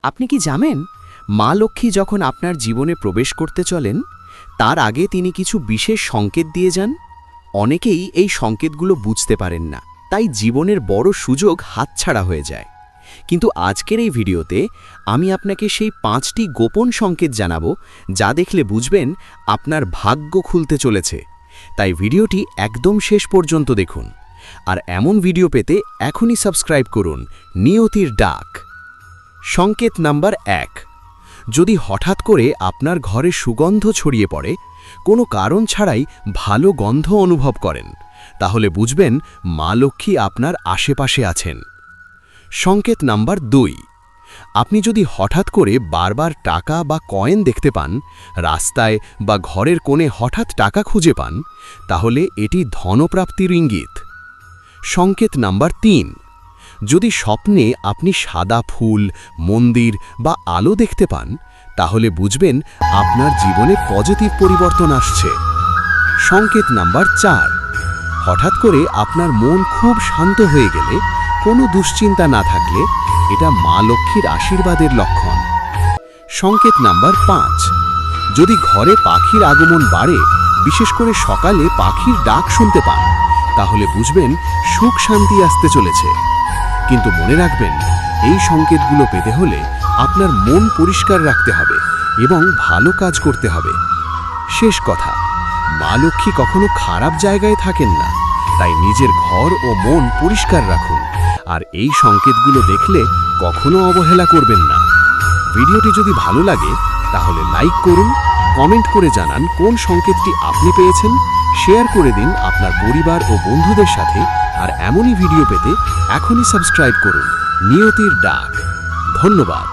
আপনি কি জানেন মা লক্ষ্মী যখন আপনার জীবনে প্রবেশ করতে চলেন তার আগে তিনি কিছু বিশেষ সংকেত দিয়ে যান? অনেকেই এই সংকেতগুলো বুঝতে পারেন না, তাই জীবনের বড় সুযোগ হাতছাড়া হয়ে যায়। কিন্তু আজকের এই ভিডিওতে আমি আপনাকে সেই 5টি গোপন সংকেত জানাবো যা দেখলে বুঝবেন আপনার ভাগ্য খুলতে চলেছে। তাই ভিডিওটি একদম শেষ পর্যন্ত দেখুন। আর এমন ভিডিও পেতে এখনই সাবস্ক্রাইব করুন নিয়তির ডাক। সংকেত নাম্বার 1। যদি হঠাৎ করে আপনার ঘরে সুগন্ধ ছড়িয়ে পড়ে, কোনো কারণ ছাড়াই ভালো গন্ধ অনুভব করেন, তাহলে বুঝবেন মা লক্ষ্মী আপনার আশেপাশে আছেন। সংকেত নাম্বার 2। আপনি যদি হঠাৎ করে বারবার টাকা বা কয়েন দেখতে পান, রাস্তায় বা ঘরের কোণে হঠাৎ টাকা খুঁজে পান, তাহলে এটি ধনপ্রাপ্তির ইঙ্গিত। সংকেত নাম্বার 3। যদি স্বপ্নে আপনি সাদা ফুল, মন্দির বা আলো দেখতে পান, তাহলে বুঝবেন আপনার জীবনে পজিটিভ পরিবর্তন আসছে। সংকেত নাম্বার 4। হঠাৎ করে আপনার মন খুব শান্ত হয়ে গেলে, কোনো দুশ্চিন্তা না থাকলে, এটা মা লক্ষ্মীর আশীর্বাদের লক্ষণ। সংকেত নাম্বার 5। যদি ঘরে পাখির আগমন বাড়ে, বিশেষ করে সকালে পাখির ডাক শুনতে পান, তাহলে বুঝবেন সুখ শান্তি আসতে চলেছে। কিন্তু মনে রাখবেন, এই সংকেতগুলো পেতে হলে আপনার মন পরিষ্কার রাখতে হবে এবং ভালো কাজ করতে হবে। শেষ কথা, মা লক্ষ্মী কখনো খারাপ জায়গায় থাকেন না, তাই নিজের ঘর ও মন পরিষ্কার রাখুন। আর এই সংকেতগুলো দেখলে কখনো অবহেলা করবেন না। ভিডিওটি যদি ভালো লাগে তাহলে লাইক করুন, কমেন্ট করে জানান কোন সংকেতটি আপনি পেয়েছেন, শেয়ার করে দিন আপনার পরিবার ও বন্ধুদের সাথে। আর এমনই ভিডিও পেতে এখনই সাবস্ক্রাইব করুন নিয়তির ডাক। ধন্যবাদ।